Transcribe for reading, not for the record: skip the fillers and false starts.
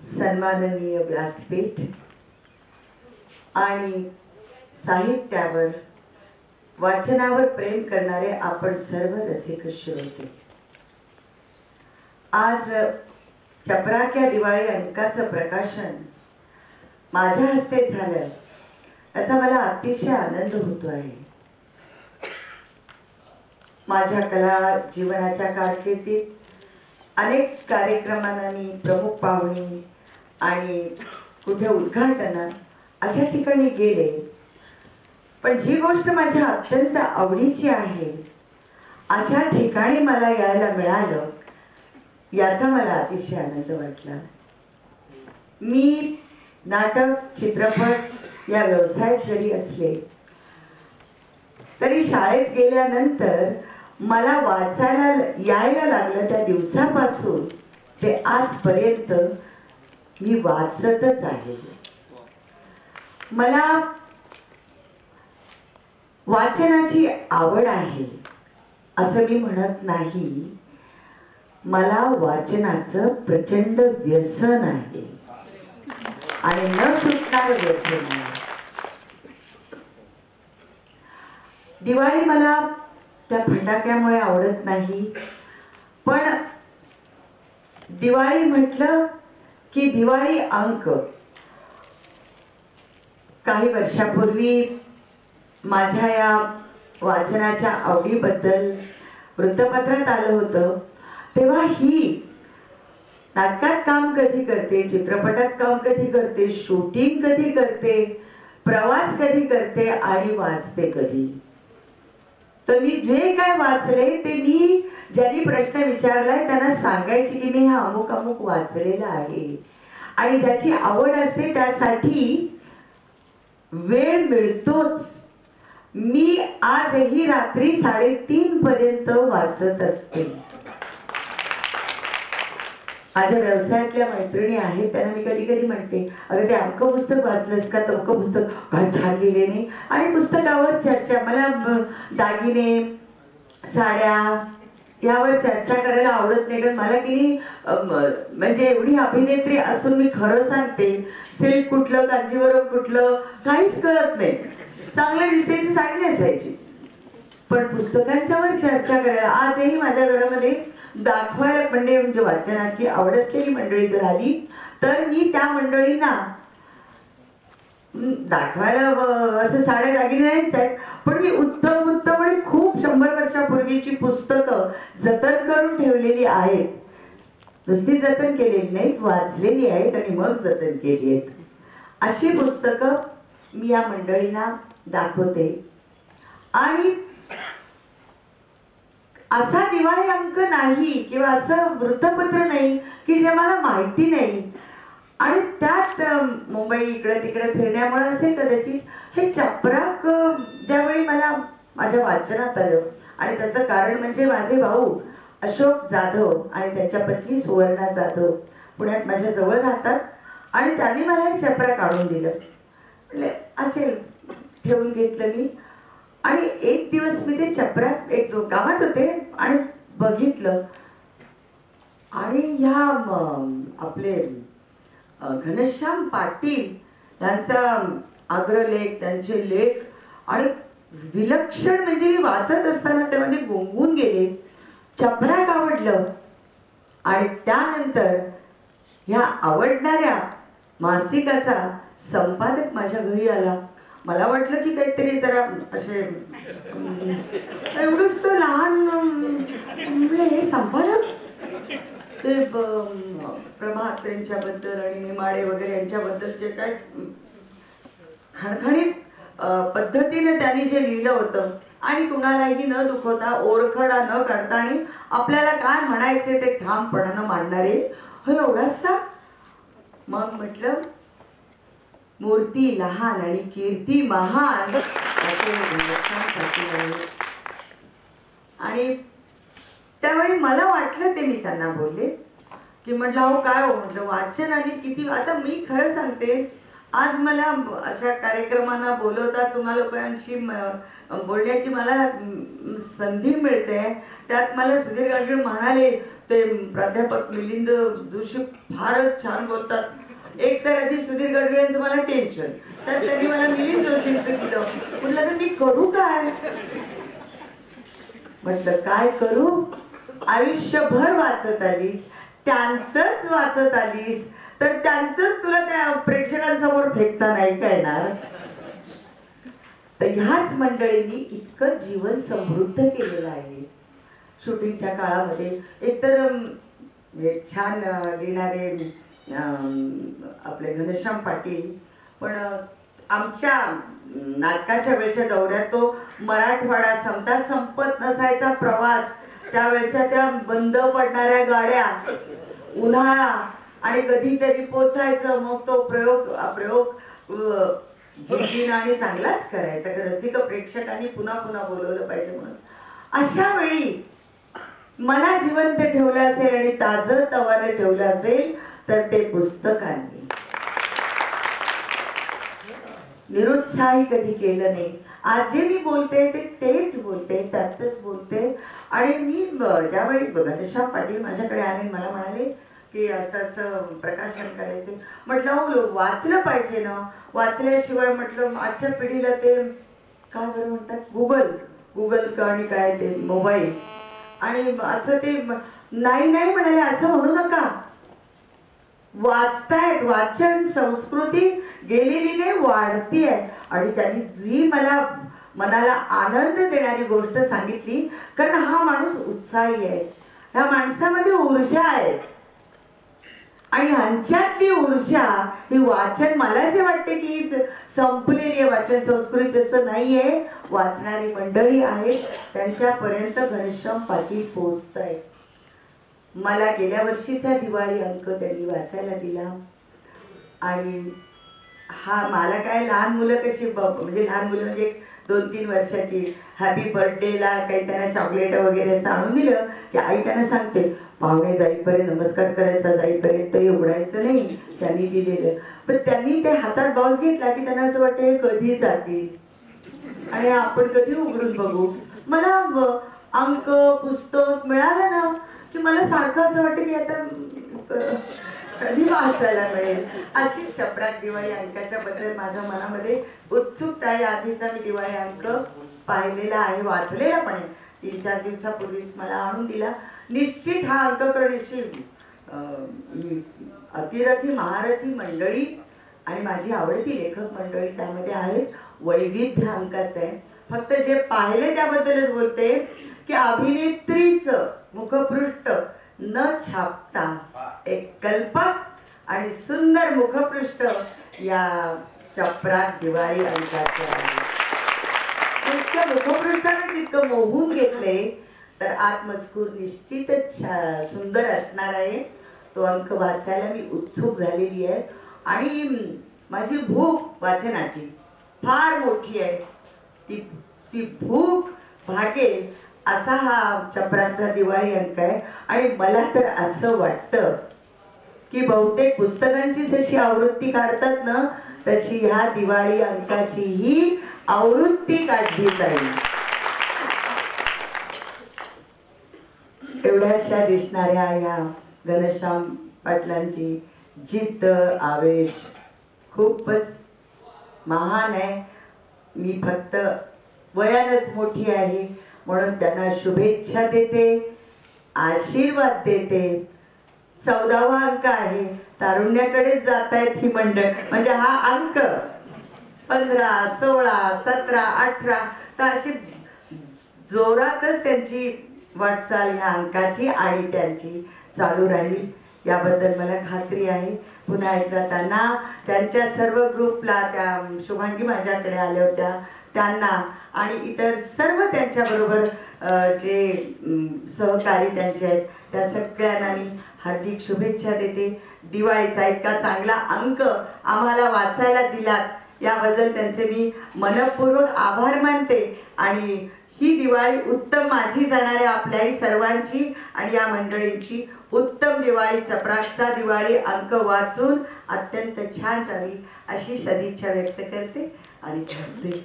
सन्माननीय व्यासपीठ आणि साहित्यावर वाचनावर प्रेम करणारे आपण सर्व रसिक श्रोते, आज चपराक्या दिवाळी अंकाचं प्रकाशन माझ्या हस्ते झालं याचा मला अतिशय आनंद होतो आहे. माझ्या कला जीवनाच्या कारकिर्दीत अनेक कार्यक्रमांना मी प्रमुख पाहुणी आणि कुठे उद्घाटन अशा ठिकाणी गेले, पण जी गोष्ट माझ्या अत्यंत आवडीची आहे अशा ठिकाणी मला यायला मिळालं याचा मला अतिशय आनंद वाटला. मी नाटक, चित्रपट या व्यवसायात जरी असले तरी शाळेत गेल्यानंतर मला वाचायला यायला लागलं त्या दिवसापासून ते आजपर्यंत मी वाचतच आहे. मला वाचनाची आवड आहे असं मी म्हणत नाही, मला वाचनाचं प्रचंड व्यसन आहे आणि न सुटणार व्यसन आहे. दिवाळी मला त्या फटाक्यामुळे आवडत नाही, पण दिवाळी म्हटलं की दिवाळी अंक. काही वर्षापूर्वी माझ्या या वाचनाच्या आवडीबद्दल वृत्तपत्रात आलं होतं, तेव्हा ही नाटकात काम कधी करते, चित्रपटात काम कधी करते, शूटिंग कधी करते, प्रवास कधी करते आणि वाचते कधी. तर मी जे काय वाचले ते मी ज्यांनी प्रश्न विचारलाय त्यांना सांगायची की मी हा अमुक अमुक वाचलेला आहे. आणि ज्याची आवड असते त्यासाठी वेळ मिळतोच. मी आजही रात्री 3:30 पर्यंत वाचत असते. माझ्या व्यवसायातल्या मैत्रिणी आहेत त्यांना मी कधी कधी म्हणते, अरे ते अमकं पुस्तक वाचलंस का, तमकं पुस्तक काय छान लिहिले नाही. आणि पुस्तकावर चर्चा, मला दागिने साड्या यावर चर्चा करायला आवडत नाही, कारण मला की म्हणजे एवढी अभिनेत्री असून मी खरं सांगते सिल्क कुठलं कांजीवरम कुठलं काहीच कळत नाही. चांगलं दिसते ती साडी नेसायची, पण पुस्तकांच्यावर चर्चा करायला आजही माझ्या घरामध्ये दाखवायला म्हणजे वाचनाची आवड असलेली मंडळी जर आली तर मी त्या मंडळींना दाखवायला असं साड्या दागिने नाहीत, पण मी उत्तम उत्तम आणि खूप 100 वर्षापूर्वीची पुस्तकं जतन करून ठेवलेली आहेत. नुसती जतन केलेली नाहीत, वाचलेली आहेत आणि मग जतन केली आहेत. अशी पुस्तकं मी या मंडळींना दाखवते. आणि असा दिवाळी अंक नाही किंवा असं वृत्तपत्र नाही की जे मला माहिती नाही. आणि त्यात मुंबई इकडे तिकडे फिरण्यामुळे असे कदाचित हे चपराक ज्यावेळी मला माझ्या वाचनात आलं, आणि त्याचं कारण म्हणजे माझे भाऊ अशोक जाधव आणि त्यांच्या पत्नी सुवर्णा जाधव पुण्यात माझ्या जवळ राहतात आणि त्यांनी मला हे चपराक काढून दिलं. म्हणजे असेल ठेवून घेतलं मी. आणि एक दिवस मी ते चपराक एक गावात होते आणि बघितलं, आणि ह्या आपले घनश्याम पाटील यांचा अग्रलेख, त्यांचे लेख आणि विलक्षण, म्हणजे मी वाचत असताना ते म्हणजे गुंगून गेले. चपराक आवडलं आणि त्यानंतर ह्या आवडणाऱ्या मासिकाचा संपादक माझ्या घरी आला. मला वाटलं की काहीतरी जरा असे एवढंच लहान हे संपादक ते प्रभात यांच्याबद्दल आणि नेमाडे वगैरे यांच्याबद्दलचे काय खणखणीत पद्धतीने त्यांनी जे लिहिलं होतं आणि कुणालाही न दुखवता, ओरखडा न करता आणि आपल्याला काय म्हणायचे ते ठामपणानं मांडणारे हे एवढासा. मग म्हटलं मूर्ती लहान आणि कीर्ती महान आणि त्यावेळी मला वाटलं ते मी त्यांना बोलले की म्हटलं अहो काय हो, म्हटलं वाचन आणि किती. आता मी खरं सांगते आज मला अशा कार्यक्रमांना बोलवता तुम्हा लोकांशी बोलण्याची मला संधी मिळते. त्यात मला सुधीर गाडगीळ म्हणाले ते प्राध्यापक मिलिंद जोशी फारच छान बोलतात. एक तर आधी सुधीर गाडगीळांचं मला टेन्शन, तर त्यांनी मला मिलिंद जोशींचं दिलं. म्हटलं तर मी करू काय, म्हटलं काय करू. आयुष्यभर वाचत आलीस, त्यांचंच वाचत आलीस, तर त्यांचंच तुला त्या प्रेक्षकांसमोर फेकता नाही कळणार. तर ह्याच मंडळींनी इतकं जीवन समृद्ध केलेलं आहे शूटिंगच्या काळामध्ये. एकतर छान लिहिणारे आपले घनश्याम पाटील, पण आमच्या नाटकाच्या वेळच्या दौऱ्यात तो मराठवाडा समता संपत नसायचा प्रवास, त्यावेळच्या त्या बंद पडणाऱ्या गाड्या, उन्हाळा, आणि कधीतरी पोचायचं. मग तो प्रयोग जिद्दीनं आणि चांगलाच करायचा, रसिक प्रेक्षकांनी पुन्हा पुन्हा बोलवलं पाहिजे म्हणून. अशा वेळी मला जिवंत ठेवलं असेल आणि ताजं तवानं ठेवलं असेल तर ते पुस्तकांनी. निरुत्साही कधी केलं नाही. आज जे मी बोलते ते तेच बोलते, त्यातच बोलते. आणि मी ज्यावेळी घनश्याम पाटील माझ्याकडे आले, मला म्हणाले की असं असं प्रकाशन करायचे. म्हटलं हो वाचलं पाहिजे ना, वाचल्याशिवाय म्हटलं आजच्या पिढीला ते काय बरं म्हणतात, गुगल आणि काय ते मोबाईल, आणि असं ते नाही म्हणाले. असं म्हणू नका, वाचतायत, वाचन संस्कृती गेलेली नाही, वाढती आहे. आणि त्यांनी जी मला मनाला आनंद देणारी गोष्ट सांगितली, कारण हा माणूस उत्साही आहे, ह्या माणसामध्ये ऊर्जा आहे, आणि ह्यांच्यातली ऊर्जा ही वाचन, मला जे वाटते की संपलेली आहे वाचन संस्कृती, तसं नाहीये. वाचणारी मंडळी आहेत, त्यांच्यापर्यंत घनश्याम पाटील पोहोचत आहेत. मला गेल्या वर्षीचा दिवाळी अंक त्यांनी वाचायला दिला, आणि हा मला काय लहान मुलं कशी म्हणजे लहान मुलं म्हणजे 2-3 वर्षाची, हॅपी बर्थडेला काही त्यांना चॉकलेट वगैरे असं आणून दिलं की आई त्यांना सांगते पाहुणे जाईपर्यंत नमस्कार करायचा, जाईपर्यंत उघडायचं नाही. त्यांनी दिलेलं, पण त्यांनी ते हातात बॉक्स घेतला की त्यांना असं वाटतं कधी जातील आणि आपण कधी उघडून बघू. मला अंक पुस्तक मिळालं ना की मला सारखं असं वाटतं की आता कधी वाचायला मिळेल. अशी चपराक दिवाळी अंकाच्या बद्दल माझ्या मनामध्ये उत्सुकता आहे. आधीचा मी दिवाळी अंक पाहिलेला आहे, वाचलेला पण आहे. 3-4 दिवसापूर्वीच मला आणून दिला. निश्चित हा अंक करणेशी अतिरथी महारथी मंडळी आणि माझी आवडती लेखक मंडळी त्यामध्ये आहेत. वैविध्य अंकाचं आहे. फक्त जे पाहिले त्याबद्दलच बोलते की अभिनेत्रीचं मुखपृष्ठ न छापता एक कल्पक आणि सुंदर मुखपृष्ठ या चपराक दिवाळी अंकाचे आहे. इतक्या मुखपृष्ठाने तितकं मोहून घेतले तर आत्मजकूर निश्चितच सुंदर असणार आहे. तो अंक वाचायला मी उत्सुक झालेली आहे, आणि माझी भूक वाचनाची फार मोठी आहे. ती भूक भागेल असा हा चपराचा दिवाळी अंक आहे. आणि मला तर असं वाटतं की बहुतेक पुस्तकांची जशी आवृत्ती काढतात ना, तशी ह्या दिवाळी अंकाचीही आवृत्ती काढली जाईल. एवढ्याशा दिसणाऱ्या या घनश्याम पाटलांची जिद्द, आवेश खूपच महान आहे. मी फक्त वयानच मोठी आहे म्हणून त्यांना शुभेच्छा देते, आशीर्वाद देते. 14वा अंक आहे. तारुण्याकडे जात आहेत ही मंडळ, म्हणजे हा अंक 15, 16, 17, 18 तर अशी जोरातच त्यांची वाटचाल ह्या अंकाची आणि त्यांची चालू राहील याबद्दल मला खात्री आहे. पुन्हा एकदा त्यांना, त्यांच्या सर्व ग्रुपला, त्या शुभांगी माझ्याकडे आल्या होत्या त्यांना आणि इतर सर्व त्यांच्याबरोबर जे सहकारी त्यांचे आहेत त्या सगळ्यांना मी हार्दिक शुभेच्छा देते. दिवाळीचा इतका चांगला अंक आम्हाला वाचायला दिलात याबद्दल त्यांचे मी मनपूर्वक आभार मानते. आणि ही दिवाळी उत्तम माझी जाणाऱ्या आपल्याही सर्वांची आणि या मंडळींची उत्तम दिवाळी, चपराकचा दिवाळी अंक वाचून अत्यंत छान झाली अशी सदिच्छा व्यक्त करते आणि ठेवते.